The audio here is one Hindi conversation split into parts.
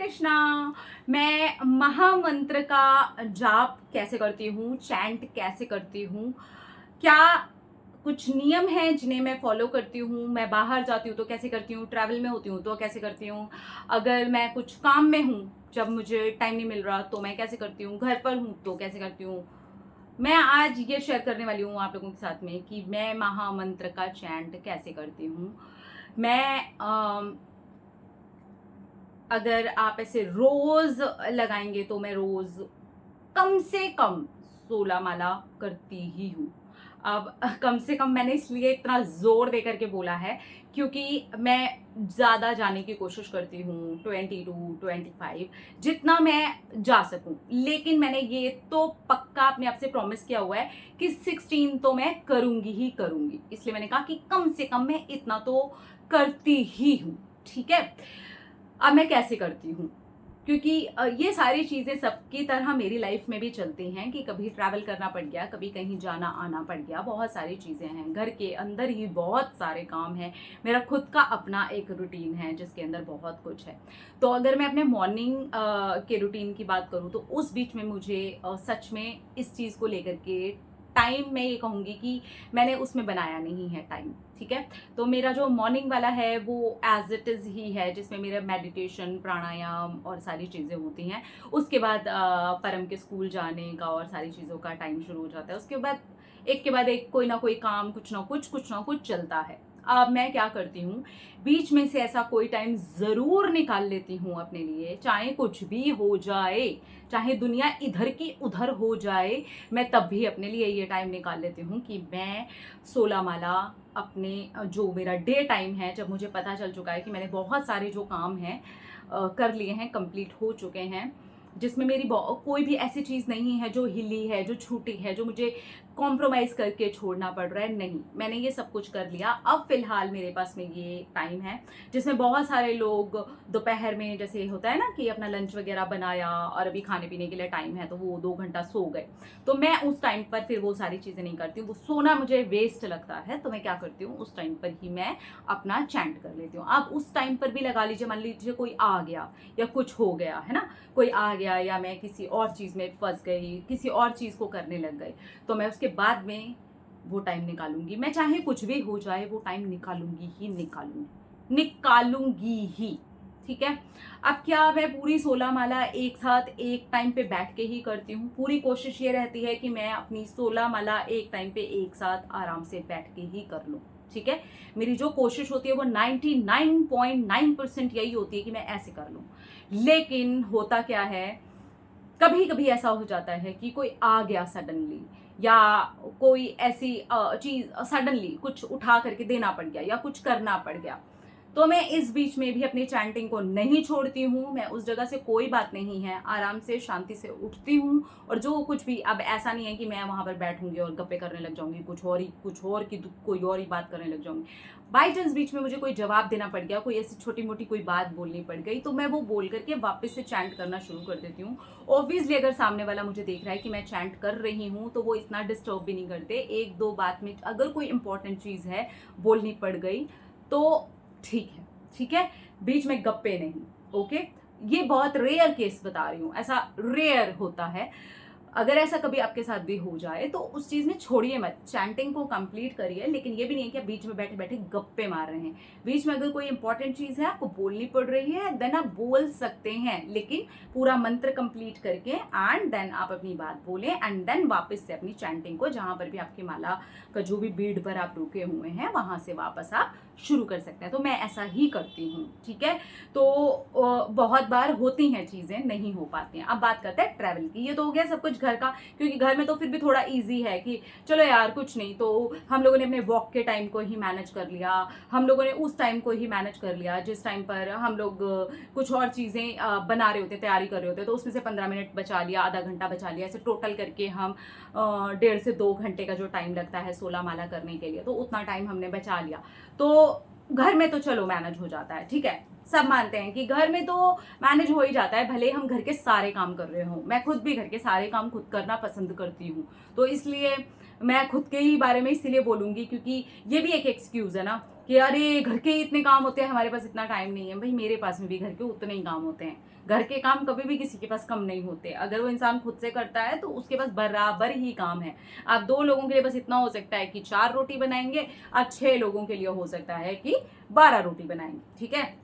कृष्णा। मैं महामंत्र का जाप कैसे करती हूँ, चैंट कैसे करती हूँ, क्या कुछ नियम हैं जिन्हें मैं फॉलो करती हूँ, मैं बाहर जाती हूँ तो कैसे करती हूँ, ट्रैवल में होती हूँ तो कैसे करती हूँ, अगर मैं कुछ काम में हूँ जब मुझे टाइम नहीं मिल रहा तो मैं कैसे करती हूँ, घर पर हूँ तो कैसे करती हूँ। मैं आज ये शेयर करने वाली हूँ आप लोगों के साथ में कि मैं महामंत्र का चैंट कैसे करती हूँ। मैं अगर आप ऐसे रोज लगाएंगे तो मैं रोज कम से कम 16 माला करती ही हूँ। अब कम से कम मैंने इसलिए इतना जोर दे करके बोला है क्योंकि मैं ज़्यादा जाने की कोशिश करती हूँ, 22 25 जितना मैं जा सकूँ। लेकिन मैंने ये तो पक्का अपने आप से प्रॉमिस किया हुआ है कि 16 तो मैं करूँगी ही करूँगी। इसलिए मैंने कहा कि कम से कम मैं इतना तो करती ही हूँ। ठीक है, अब मैं कैसे करती हूँ, क्योंकि ये सारी चीज़ें सबकी तरह मेरी लाइफ में भी चलती हैं कि कभी ट्रैवल करना पड़ गया, कभी कहीं जाना आना पड़ गया, बहुत सारी चीज़ें हैं, घर के अंदर ही बहुत सारे काम हैं, मेरा खुद का अपना एक रूटीन है जिसके अंदर बहुत कुछ है। तो अगर मैं अपने मॉर्निंग के रूटीन की बात करूँ तो उस बीच में मुझे सच में इस चीज़ को लेकर के टाइम मैं ये कहूँगी कि मैंने उसमें बनाया नहीं है टाइम। ठीक है, तो मेरा जो मॉर्निंग वाला है वो एज इट इज़ ही है, जिसमें मेरा मेडिटेशन, प्राणायाम और सारी चीज़ें होती हैं। उसके बाद परम के स्कूल जाने का और सारी चीज़ों का टाइम शुरू हो जाता है। उसके बाद एक के बाद एक कोई ना कोई काम, कुछ ना कुछ चलता है। अब मैं क्या करती हूँ, बीच में से ऐसा कोई टाइम ज़रूर निकाल लेती हूँ अपने लिए, चाहे कुछ भी हो जाए, चाहे दुनिया इधर की उधर हो जाए, मैं तब भी अपने लिए ये टाइम निकाल लेती हूँ कि मैं 16 माला अपने जो मेरा डे टाइम है, जब मुझे पता चल चुका है कि मैंने बहुत सारे जो काम हैं कर लिए हैं, कंप्लीट हो चुके हैं, जिसमें मेरी कोई भी ऐसी चीज़ नहीं है जो हिली है, जो छूटी है, जो मुझे कॉम्प्रोमाइज़ करके छोड़ना पड़ रहा है। नहीं, मैंने ये सब कुछ कर लिया। अब फ़िलहाल मेरे पास में ये टाइम है जिसमें बहुत सारे लोग दोपहर में, जैसे होता है ना कि अपना लंच वगैरह बनाया और अभी खाने पीने के लिए टाइम है तो वो 2 घंटा सो गए। तो मैं उस टाइम पर फिर वो सारी चीज़ें नहीं करती हूँ, वो सोना मुझे वेस्ट लगता है। तो मैं क्या करती हूँ, उस टाइम पर ही मैं अपना चैंट कर लेती हूँ। अब उस टाइम पर भी लगा लीजिए, मान लीजिए कोई आ गया या कुछ हो गया है ना, कोई आ गया या मैं किसी और चीज़ में फंस गई, किसी और चीज़ को करने लग गई, तो मैं उसके बाद में वो टाइम निकालूंगी। मैं चाहे कुछ भी हो जाए वो टाइम निकालूंगी ही निकालूंगी ही। ठीक है, अब क्या मैं पूरी 16 माला एक साथ एक टाइम पे बैठ के ही करती हूँ? पूरी कोशिश ये रहती है कि मैं अपनी 16 माला एक टाइम पे एक साथ आराम से बैठ के ही कर लूँ। ठीक है, मेरी जो कोशिश होती है वो 99.9% यही होती है कि मैं ऐसे कर लूँ। लेकिन होता क्या है, कभी कभी ऐसा हो जाता है कि कोई आ गया सडनली, या कोई ऐसी चीज सडनली कुछ उठा करके देना पड़ गया या कुछ करना पड़ गया, तो मैं इस बीच में भी अपनी चैंटिंग को नहीं छोड़ती हूँ। मैं उस जगह से कोई बात नहीं है, आराम से शांति से उठती हूँ और जो कुछ भी, अब ऐसा नहीं है कि मैं वहां पर बैठूंगी और गप्पे करने लग जाऊंगी, कुछ और की कोई और ही बात करने लग जाऊंगी। बाई चांस बीच में मुझे कोई जवाब देना पड़ गया, कोई ऐसी छोटी मोटी कोई बात बोलनी पड़ गई, तो मैं वो बोल करके वापस से चैंट करना शुरू कर देती हूँ। ऑब्वियसली अगर सामने वाला मुझे देख रहा है कि मैं चैंट कर रही हूँ तो वो इतना डिस्टर्ब भी नहीं करते। एक दो बात में अगर कोई इंपॉर्टेंट चीज़ है बोलनी पड़ गई तो ठीक है, ठीक है, बीच में गप्पे नहीं। ओके, ये बहुत रेयर केस बता रही हूँ, ऐसा रेयर होता है। अगर ऐसा कभी आपके साथ भी हो जाए तो उस चीज़ में छोड़िए मत, चैंटिंग को कंप्लीट करिए। लेकिन ये भी नहीं है कि आप बीच में बैठे बैठे गप्पे मार रहे हैं। बीच में अगर कोई इंपॉर्टेंट चीज़ है आपको बोलनी पड़ रही है, देन आप बोल सकते हैं, लेकिन पूरा मंत्र कंप्लीट करके एंड देन आप अपनी बात बोलें एंड देन वापस से अपनी चैंटिंग को, जहां पर भी आपकी माला का जो भी बीड पर आप रुके हुए हैं वहां से वापस आप शुरू कर सकते हैं। तो मैं ऐसा ही करती हूँ। ठीक है, तो बहुत बार होती हैं चीज़ें, नहीं हो पाती हैं। अब बात करते हैं ट्रैवल की। ये तो हो गया सब कुछ घर का, क्योंकि घर में तो फिर भी थोड़ा इजी है कि चलो यार कुछ नहीं, तो हम लोगों ने अपने वॉक के टाइम को ही मैनेज कर लिया, हम लोगों ने उस टाइम को ही मैनेज कर लिया जिस टाइम पर हम लोग कुछ और चीज़ें बना रहे होते, तैयारी कर रहे होते, तो उसमें से 15 मिनट बचा लिया, आधा घंटा बचा लिया, ऐसे टोटल करके हम 1.5 से 2 घंटे का जो टाइम लगता है 16 माला करने के लिए, तो उतना टाइम हमने बचा लिया। तो घर में तो चलो मैनेज हो जाता है। ठीक है, सब मानते हैं कि घर में तो मैनेज हो ही जाता है, भले हम घर के सारे काम कर रहे हों। मैं खुद भी घर के सारे काम खुद करना पसंद करती हूँ, तो इसलिए मैं खुद के ही बारे में इसीलिए बोलूँगी क्योंकि ये भी एक एक्सक्यूज़ है ना कि अरे घर के इतने काम होते हैं, हमारे पास इतना टाइम नहीं है। भाई मेरे पास में भी घर के उतने ही काम होते हैं। घर के काम कभी भी किसी के पास कम नहीं होते। अगर वो इंसान खुद से करता है तो उसके पास बराबर ही काम है। आप 2 लोगों के लिए बस इतना हो सकता है कि 4 रोटी बनाएंगे, आप 6 लोगों के लिए हो सकता है कि 12 रोटी बनाएंगे। ठीक है,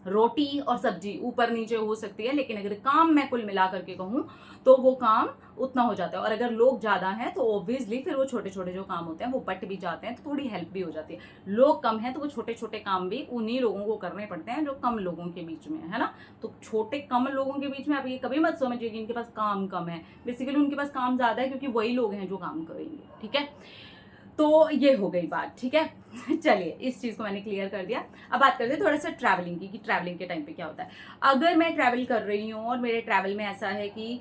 रोटी और सब्जी ऊपर नीचे हो सकती है, लेकिन अगर काम मैं कुल मिला करके कहूँ तो वो काम उतना हो जाता है। और अगर लोग ज़्यादा हैं तो ऑब्वियसली फिर वो छोटे छोटे जो काम होते हैं वो बट भी जाते हैं, तो थोड़ी हेल्प भी हो जाती है। लोग कम हैं तो वो छोटे छोटे काम भी उन्हीं लोगों को करने पड़ते हैं जो कम लोगों के बीच में है ना। तो छोटे कम लोगों के बीच में आप ये कभी मत समझिए कि इनके पास काम कम है। बेसिकली उनके पास काम ज़्यादा है, क्योंकि वही लोग हैं जो काम करेंगे। ठीक है, तो ये हो गई बात। ठीक है चलिए, इस चीज़ को मैंने क्लियर कर दिया। अब बात करते हैं थोड़ा सा ट्रैवलिंग की, कि ट्रैवलिंग के टाइम पे क्या होता है। अगर मैं ट्रैवल कर रही हूँ और मेरे ट्रैवल में ऐसा है कि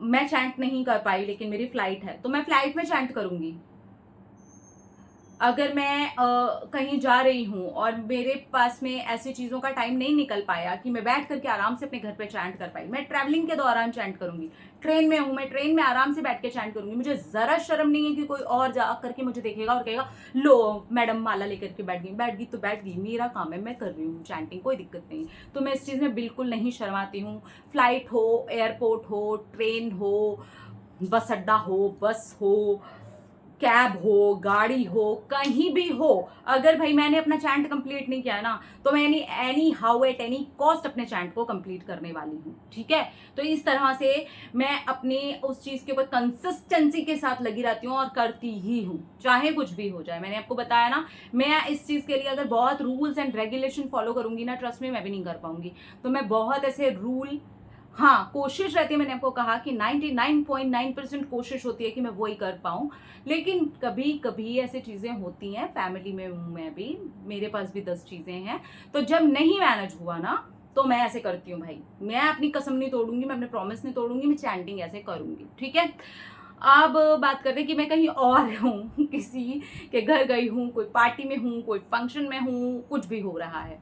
मैं चैंट नहीं कर पाई लेकिन मेरी फ्लाइट है, तो मैं फ्लाइट में चैंट करूँगी। अगर मैं कहीं जा रही हूँ और मेरे पास में ऐसी चीज़ों का टाइम नहीं निकल पाया कि मैं बैठ करके आराम से अपने घर पे चैंट कर पाई, मैं ट्रैवलिंग के दौरान चैंट करूँगी। ट्रेन में हूँ, मैं ट्रेन में आराम से बैठ के चैंट करूँगी। मुझे ज़रा शर्म नहीं है कि कोई और जा करके मुझे देखेगा और कहेगा लो मैडम माला लेकर के बैठ गई तो बैठ गई, मेरा काम है, मैं कर रही हूँ चैंटिंग, कोई दिक्कत नहीं। तो मैं इस चीज़ में बिल्कुल नहीं शर्माती हूँ। फ्लाइट हो, एयरपोर्ट हो, ट्रेन हो, बस अड्डा हो, बस हो, कैब हो, गाड़ी हो, कहीं भी हो, अगर भाई मैंने अपना चैंट कंप्लीट नहीं किया ना, तो मैं any how at any cost अपने चैंट को कंप्लीट करने वाली हूँ। ठीक है, तो इस तरह से मैं अपनी उस चीज़ के ऊपर कंसिस्टेंसी के साथ लगी रहती हूँ और करती ही हूँ, चाहे कुछ भी हो जाए। मैंने आपको बताया ना, मैं इस चीज़ के लिए अगर बहुत रूल्स एंड रेगुलेशन फॉलो करूंगी ना, ट्रस्ट में मैं भी नहीं कर पाऊंगी। तो मैं बहुत ऐसे रूल, हाँ कोशिश रहती है, मैंने आपको कहा कि 99.9% कोशिश होती है कि मैं वही कर पाऊँ, लेकिन कभी कभी ऐसी चीज़ें होती हैं। फैमिली में हूँ मैं भी, मेरे पास भी 10 चीज़ें हैं, तो जब नहीं मैनेज हुआ ना तो मैं ऐसे करती हूँ भाई, मैं अपनी कसम नहीं तोड़ूंगी, मैं अपने प्रॉमिस नहीं तोड़ूंगी, मैं चैंटिंग ऐसे करूंगी। ठीक है, अब बात करते हैं कि मैं कहीं और हूँ किसी के घर गई हूँ, कोई पार्टी में हूँ, कोई फंक्शन में हूँ, कुछ भी हो रहा है,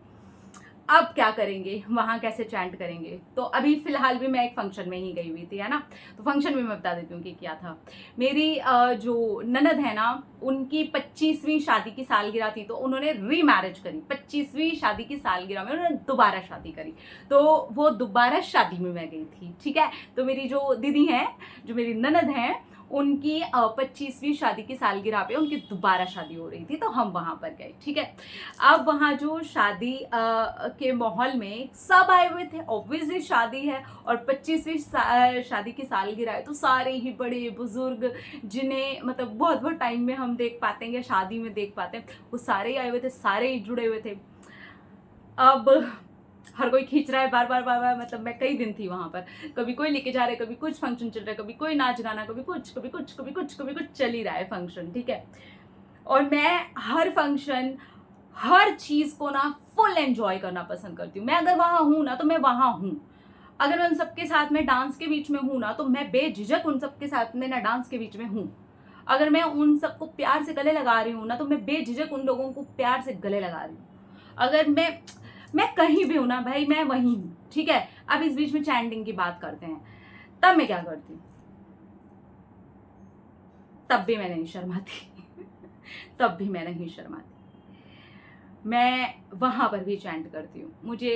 अब क्या करेंगे, वहां कैसे चैंट करेंगे। तो अभी फिलहाल भी मैं एक फंक्शन में ही गई हुई थी, है ना। तो फंक्शन में मैं बता देती हूँ कि क्या था। मेरी जो ननद है ना, उनकी 25वीं शादी की सालगिरह थी, तो उन्होंने रीमैरिज करी। 25वीं शादी की सालगिरह में उन्होंने दोबारा शादी करी, तो वो दोबारा शादी में मैं गई थी। ठीक है, तो मेरी जो दीदी है, जो मेरी ननद है, उनकी 25वीं शादी की सालगिरह पे उनकी दोबारा शादी हो रही थी, तो हम वहां पर गए। ठीक है, अब वहाँ जो शादी के माहौल में सब आए हुए थे, ऑब्वियसली शादी है और 25वीं शादी की सालगिरह है, तो सारे ही बड़े बुजुर्ग, जिन्हें मतलब बहुत बहुत टाइम में हम देख पाते हैं या शादी में देख पाते हैं, वो सारे ही आए हुए थे, सारे ही जुड़े हुए थे। अब हर कोई खींच रहा है बार बार बार बार, मतलब मैं कई दिन थी वहां पर, कभी कोई लेके जा रहा है, कभी कुछ फंक्शन चल रहा है, कभी कोई नाच गाना, कभी कुछ कभी कुछ कभी कुछ कभी कुछ चल ही रहा है फंक्शन। ठीक है, और मैं हर फंक्शन, हर चीज को ना फुल एंजॉय करना पसंद करती हूँ। मैं अगर वहां हूं ना तो मैं वहां हूं। अगर मैं उन सबके साथ में डांस के बीच में हूं ना, तो मैं बेझिझक उन सबके साथ में ना डांस के बीच में हूं। अगर मैं उन सबको प्यार से गले लगा रही हूँ ना, तो मैं बेझिझक उन लोगों को प्यार से गले लगा रही हूँ। अगर मैं कहीं भी हूं ना भाई, मैं वहीं हूँ। ठीक है, अब इस बीच में चैंटिंग की बात करते हैं। तब मैं क्या करती हूँ, तब भी मैं नहीं शर्माती तब भी मैं नहीं शर्माती, मैं वहां पर भी चैंट करती हूँ। मुझे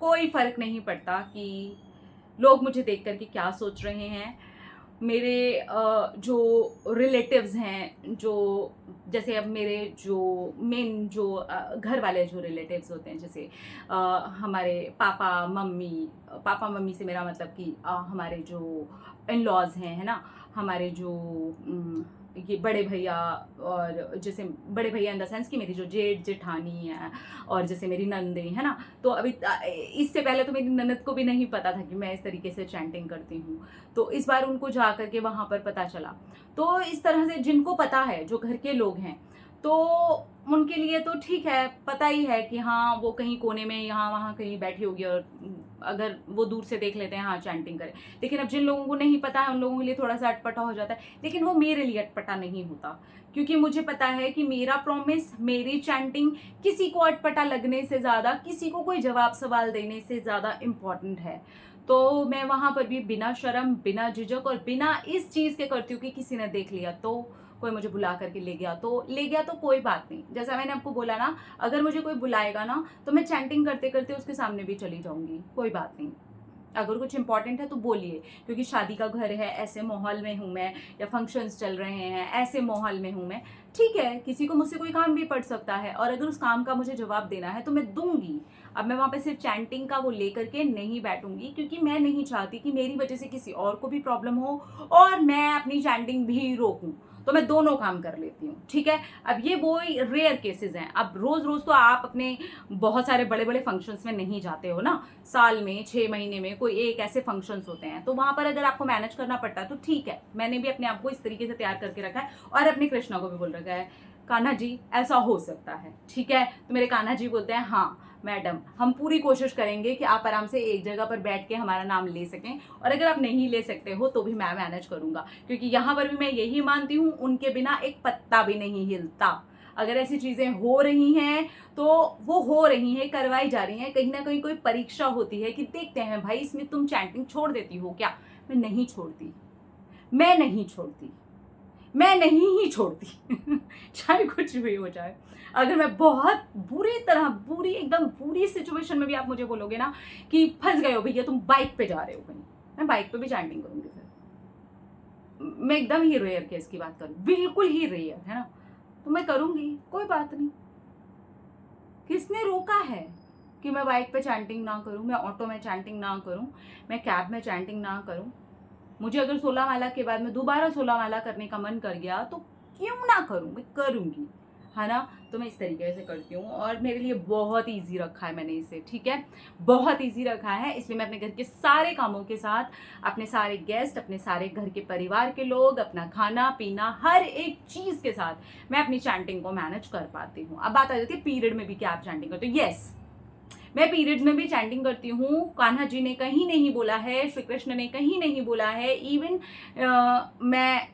कोई फर्क नहीं पड़ता कि लोग मुझे देख करके क्या सोच रहे हैं। मेरे जो रिलेटिव्स हैं, जो जैसे अब मेरे जो मेन जो घर वाले जो रिलेटिव्स होते हैं, जैसे हमारे पापा मम्मी से मेरा मतलब कि हमारे जो इन लॉज हैं, है ना, हमारे जो ये बड़े भैया, और जैसे बड़े भैया इन द सेंस कि मेरी जो जेठ जेठानी है, और जैसे मेरी नंदे है ना। तो अभी इससे पहले तो मेरी ननद को भी नहीं पता था कि मैं इस तरीके से चैंटिंग करती हूँ, तो इस बार उनको जा करके वहाँ पर पता चला। तो इस तरह से जिनको पता है, जो घर के लोग हैं, तो उनके लिए तो ठीक है, पता ही है कि हाँ वो कहीं कोने में यहाँ वहाँ कहीं बैठी होगी, और अगर वो दूर से देख लेते हैं हाँ चैंटिंग करे। लेकिन अब जिन लोगों को नहीं पता है, उन लोगों के लिए थोड़ा सा अटपटा हो जाता है, लेकिन वो मेरे लिए अटपटा नहीं होता, क्योंकि मुझे पता है कि मेरा प्रॉमिस, मेरी चैंटिंग किसी को अटपटा लगने से ज़्यादा, किसी को कोई जवाब सवाल देने से ज़्यादा इम्पॉर्टेंट है। तो मैं वहाँ पर भी बिना शर्म, बिना झिझक और बिना इस चीज़ के करती हूँ कि किसी ने देख लिया तो कोई मुझे बुला करके ले गया तो कोई बात नहीं। जैसा मैंने आपको बोला ना, अगर मुझे कोई बुलाएगा ना तो मैं चैंटिंग करते करते उसके सामने भी चली जाऊंगी, कोई बात नहीं। अगर कुछ इंपॉर्टेंट है तो बोलिए, क्योंकि शादी का घर है, ऐसे माहौल में हूँ मैं, या फंक्शंस चल रहे हैं, ऐसे माहौल में हूँ मैं, ठीक है, किसी को मुझसे कोई काम भी पड़ सकता है और अगर उस काम का मुझे जवाब देना है तो मैं दूंगी। अब मैं वहाँ पे सिर्फ चैंटिंग का वो लेकर के नहीं बैठूंगी, क्योंकि मैं नहीं चाहती कि मेरी वजह से किसी और को भी प्रॉब्लम हो और मैं अपनी चैंटिंग भी रोकूं। तो मैं दोनों काम कर लेती हूँ, ठीक है। अब ये वो रेयर केसेस हैं। अब रोज रोज तो आप अपने बहुत सारे बड़े बड़े फंक्शंस में नहीं जाते हो ना, साल में 6 महीने में कोई एक ऐसे फंक्शंस होते हैं, तो वहां पर अगर आपको मैनेज करना पड़ता है तो ठीक है। मैंने भी अपने आप को इस तरीके से तैयार करके रखा है और अपने कृष्णा को भी बोल रखा है, कान्हा जी ऐसा हो सकता है, ठीक है। तो मेरे कान्हा जी बोलते हैं, हाँ मैडम, हम पूरी कोशिश करेंगे कि आप आराम से एक जगह पर बैठ के हमारा नाम ले सकें, और अगर आप नहीं ले सकते हो तो भी मैं मैनेज करूंगा, क्योंकि यहाँ पर भी मैं यही मानती हूँ, उनके बिना एक पत्ता भी नहीं हिलता। अगर ऐसी चीजें हो रही हैं तो वो हो रही हैं, करवाई जा रही हैं, कहीं ना कहीं कोई परीक्षा होती है कि देखते हैं भाई इसमें तुम चैंटिंग छोड़ देती हो क्या। मैं नहीं छोड़ती, मैं नहीं छोड़ती, मैं नहीं ही छोड़ती चाहे कुछ भी हो जाए। अगर मैं बहुत बुरी तरह, बुरी एकदम बुरी सिचुएशन में भी आप मुझे बोलोगे ना कि फंस गए हो भैया, तुम बाइक पे जा रहे हो कहीं, मैं बाइक पे भी चैंटिंग करूंगी। फिर मैं एकदम ही रेयर केस की बात करूं, बिल्कुल ही रेयर है ना, तो मैं करूंगी, कोई बात नहीं। किसने रोका है कि मैं बाइक पे चैंटिंग ना करूं, मैं ऑटो में चैंटिंग ना करूं, मैं कैब में चैंटिंग ना करूं। मुझे अगर 16 माला के बाद में दोबारा 16 माला करने का मन कर गया तो क्यों ना करूं, मैं करूंगी, है ना। तो मैं इस तरीके से करती हूँ और मेरे लिए बहुत इजी रखा है मैंने इसे, ठीक है, बहुत इजी रखा है। इसलिए मैं अपने घर के सारे कामों के साथ, अपने सारे गेस्ट, अपने सारे घर के परिवार के लोग, अपना खाना पीना, हर एक चीज़ के साथ मैं अपनी चैंटिंग को मैनेज कर पाती हूँ। अब बात आ जाती है पीरियड में भी क्या आप चैंटिंग करते हो। यस, मैं पीरियड्स में भी चैंटिंग करती हूँ। कान्हा जी ने कहीं नहीं बोला है, श्री कृष्ण ने कहीं नहीं बोला है। इवन मैं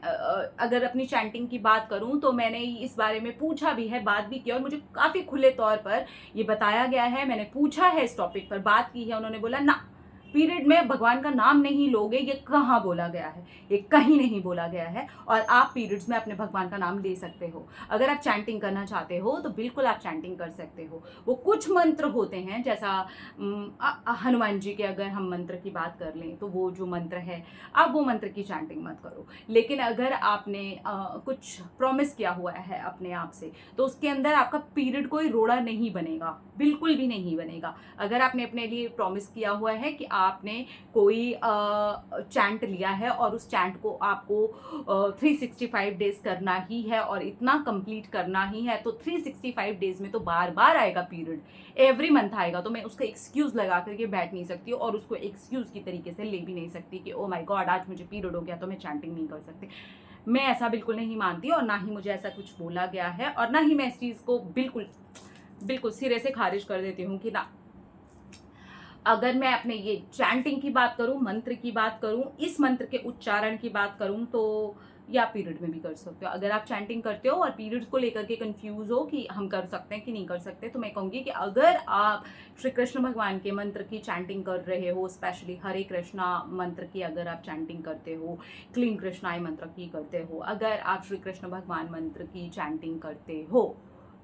अगर अपनी चैंटिंग की बात करूँ तो मैंने इस बारे में पूछा भी है, बात भी की, और मुझे काफ़ी खुले तौर पर ये बताया गया है। मैंने पूछा है, इस टॉपिक पर बात की है, उन्होंने बोला ना, पीरियड में भगवान का नाम नहीं लोगे, ये कहाँ बोला गया है, ये कहीं नहीं बोला गया है। और आप पीरियड्स में अपने भगवान का नाम ले सकते हो। अगर आप चैंटिंग करना चाहते हो तो बिल्कुल आप चैंटिंग कर सकते हो। वो कुछ मंत्र होते हैं, जैसा हनुमान जी के अगर हम मंत्र की बात कर लें तो वो जो मंत्र है, आप वो मंत्र की चैंटिंग मत करो। लेकिन अगर आपने कुछ प्रॉमिस किया हुआ है अपने आप से, तो उसके अंदर आपका पीरियड कोई रोड़ा नहीं बनेगा, बिल्कुल भी नहीं बनेगा। अगर आपने अपने लिए प्रॉमिस किया हुआ है कि आपने कोई चैंट लिया है और उस चैंट को आपको 365 डेज करना ही है और इतना कंप्लीट करना ही है, तो 365 डेज में तो बार बार आएगा पीरियड, एवरी मंथ आएगा। तो मैं उसका एक्सक्यूज लगा करके बैठ नहीं सकती और उसको एक्सक्यूज की तरीके से ले भी नहीं सकती कि ओ माय गॉड आज मुझे पीरियड हो गया तो मैं चैंटिंग नहीं कर सकती। मैं ऐसा बिल्कुल नहीं मानती और ना ही मुझे ऐसा कुछ बोला गया है, और ना ही मैं इस चीज़ को बिल्कुल बिल्कुल सिरे से खारिज कर देती हूँ कि ना, अगर मैं अपने ये चैंटिंग की बात करूं, मंत्र की बात करूं, इस मंत्र के उच्चारण की बात करूं, तो या पीरियड में भी कर सकते हो। अगर आप चैंटिंग करते हो और पीरियड्स को लेकर के कंफ्यूज हो कि हम कर सकते हैं कि नहीं कर सकते, तो मैं कहूँगी कि अगर आप श्री कृष्ण भगवान के मंत्र की चैंटिंग कर रहे हो, स्पेशली हरे कृष्णा मंत्र की अगर आप चैंटिंग करते हो, क्लीन कृष्णाय मंत्र की करते हो, अगर आप श्री कृष्ण भगवान मंत्र की चैंटिंग करते हो,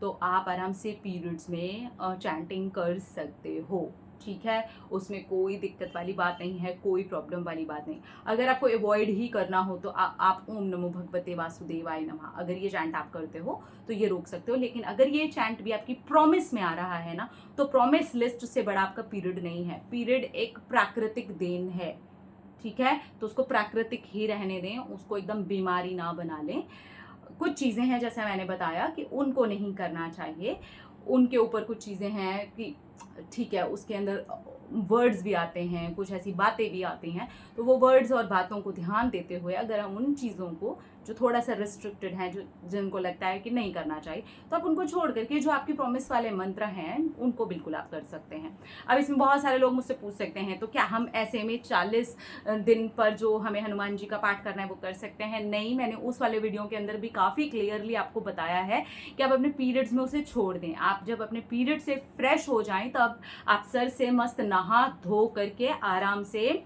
तो आप आराम से पीरियड्स में चैंटिंग कर सकते हो, ठीक है। उसमें कोई दिक्कत वाली बात नहीं है, कोई प्रॉब्लम वाली बात नहीं। अगर आपको अवॉइड ही करना हो तो आप ओम नमो भगवते वासुदेवाय नमः, अगर ये चैंट आप करते हो तो ये रोक सकते हो। लेकिन अगर ये चैंट भी आपकी प्रॉमिस में आ रहा है ना, तो प्रॉमिस लिस्ट से बड़ा आपका पीरियड नहीं है। पीरियड एक प्राकृतिक देन है, ठीक है, तो उसको प्राकृतिक ही रहने दें, उसको एकदम बीमारी ना बना लें। कुछ चीज़ें हैं जैसे मैंने बताया कि उनको नहीं करना चाहिए, उनके ऊपर कुछ चीज़ें हैं कि ठीक है, उसके अंदर वर्ड्स भी आते हैं, कुछ ऐसी बातें भी आती हैं, तो वो वर्ड्स और बातों को ध्यान देते हुए अगर हम उन चीज़ों को जो थोड़ा सा रिस्ट्रिक्टेड हैं, जो जिनको लगता है कि नहीं करना चाहिए, तो आप उनको छोड़ करके जो आपकी प्रॉमिस वाले मंत्र हैं उनको बिल्कुल आप कर सकते हैं। अब इसमें बहुत सारे लोग मुझसे पूछ सकते हैं, तो क्या हम ऐसे में 40 दिन पर जो हमें हनुमान जी का पाठ करना है वो कर सकते हैं? नहीं, मैंने उस वाले वीडियो के अंदर भी काफ़ी क्लियरली आपको बताया है कि आप अपने पीरियड्स में उसे छोड़ दें। आप जब अपने पीरियड से फ्रेश हो जाएं तब आप सर से मस्त नहा धो करके आराम से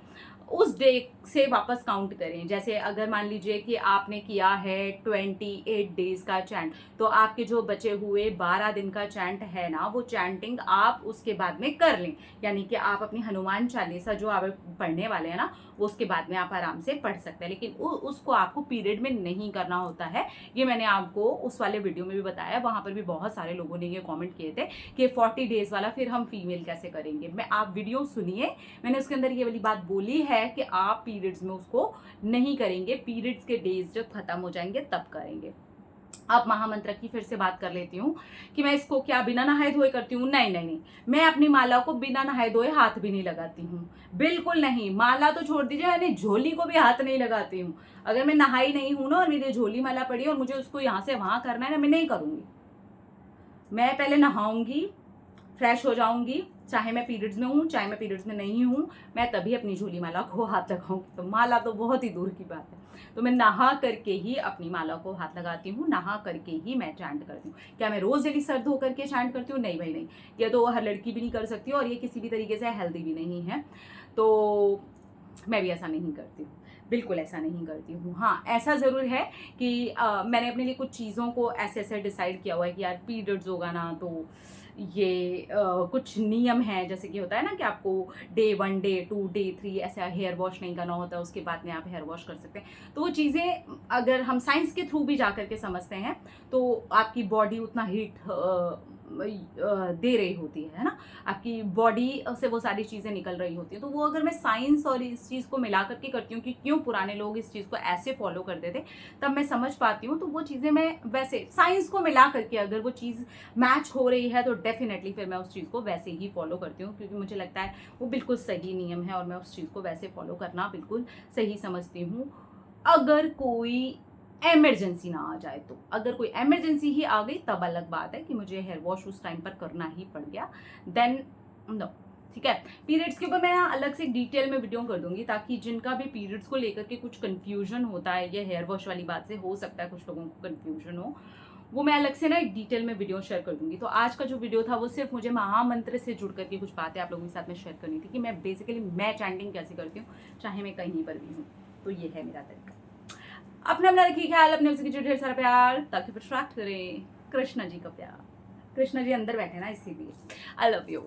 उस डे से वापस काउंट करें। जैसे अगर मान लीजिए कि आपने किया है 28 डेज का चैंट, तो आपके जो बचे हुए 12 दिन का चैंट है ना, वो चैंटिंग आप उसके बाद में कर लें। यानी कि आप अपनी हनुमान चालीसा जो आप पढ़ने वाले हैं ना, वो उसके बाद में आप आराम से पढ़ सकते हैं, लेकिन उसको आपको पीरियड में नहीं करना होता है। ये मैंने आपको उस वाले वीडियो में भी बताया, वहाँ पर भी बहुत सारे लोगों ने ये कमेंट किए थे कि 40 डेज वाला फिर हम फीमेल कैसे करेंगे। मैं आप वीडियो सुनिए, मैंने उसके अंदर ये वाली बात बोली है कि आप पीरियड्स में उसको नहीं करेंगे, पीरियड्स के डेज जब खत्म हो जाएंगे तब करेंगे। अब महामंत्र की फिर से बात कर लेती हूँ कि मैं इसको क्या बिना नहाए धोए करती हूँ? नहीं नहीं नहीं, मैं अपनी माला को बिना नहाए धोए हाथ भी नहीं लगाती हूँ, बिल्कुल नहीं। माला तो छोड़ दीजिए, मैंने झोली को भी हाथ नहीं लगाती हूँ। अगर मैं नहाई नहीं हूँ ना और मेरी झोली माला पड़ी और मुझे उसको यहाँ से वहां करना है ना, मैं नहीं करूंगी। मैं पहले नहाऊंगी, फ्रेश हो जाऊंगी, चाहे मैं पीरियड्स में हूँ चाहे मैं पीरियड्स में नहीं हूँ, मैं तभी अपनी झोली माला को हाथ लगाऊंगी। तो माला तो बहुत ही दूर की बात है। तो मैं नहा करके ही अपनी माला को हाथ लगाती हूँ, नहा करके ही मैं चैंट करती हूँ। क्या मैं रोज डेली सर धो करके चैंट करती हूँ? नहीं भाई नहीं, ये तो हर लड़की भी नहीं कर सकती और ये किसी भी तरीके से हेल्दी भी नहीं है। तो मैं भी ऐसा नहीं करती हूँ, बिल्कुल ऐसा नहीं करती हूँ। हाँ, ऐसा ज़रूर है कि मैंने अपने लिए कुछ चीज़ों को ऐसे ऐसे डिसाइड किया हुआ है कि यार पीरियड्स होगा ना, तो ये कुछ नियम हैं। जैसे कि होता है ना कि आपको डे 1 डे 2 डे 3 ऐसा हेयर वॉश नहीं करना होता, उसके बाद में आप हेयर वॉश कर सकते हैं। तो वो चीज़ें अगर हम साइंस के थ्रू भी जा करके समझते हैं तो आपकी बॉडी उतना हीट दे रही होती है ना, आपकी बॉडी से वो सारी चीज़ें निकल रही होती हैं। तो वो अगर मैं साइंस और इस चीज़ को मिला करके करती हूँ कि क्यों पुराने लोग इस चीज़ को ऐसे फॉलो करते थे, तब मैं समझ पाती हूँ। तो वो चीज़ें मैं वैसे साइंस को मिला करके अगर वो चीज़ मैच हो रही है तो डेफिनेटली फिर मैं उस चीज़ को वैसे ही फॉलो करती हूँ, क्योंकि मुझे लगता है वो बिल्कुल सही नियम है और मैं उस चीज़ को वैसे फॉलो करना बिल्कुल सही समझती हूँ। अगर कोई इमरजेंसी ना आ जाए, तो अगर कोई इमरजेंसी ही आ गई तब अलग बात है कि मुझे हेयर वॉश उस टाइम पर करना ही पड़ गया, देन नो, ठीक है। पीरियड्स के ऊपर मैं अलग से डिटेल में वीडियो कर दूंगी, ताकि जिनका भी पीरियड्स को लेकर के कुछ कंफ्यूजन होता है, ये हेयर वॉश वाली बात से हो सकता है कुछ लोगों को कंफ्यूजन हो, वो मैं अलग से ना एक डिटेल में वीडियो शेयर कर दूंगी। तो आज का जो वीडियो था वो सिर्फ मुझे महामंत्र से जुड़ करके कुछ बातें आप लोगों के साथ में शेयर करनी थी कि मैं बेसिकली मैं चैंटिंग कैसे करती हूँ, चाहे मैं कहीं पर भी हूँ। तो ये है मेरा तरीका। अपना अपना रखिए ख्याल, अपने उसके जो ढेर सारा प्यार, ताकि अट्रैक्ट करें कृष्णा जी का प्यार। कृष्णा जी अंदर बैठे ना, इसीलिए। I love you.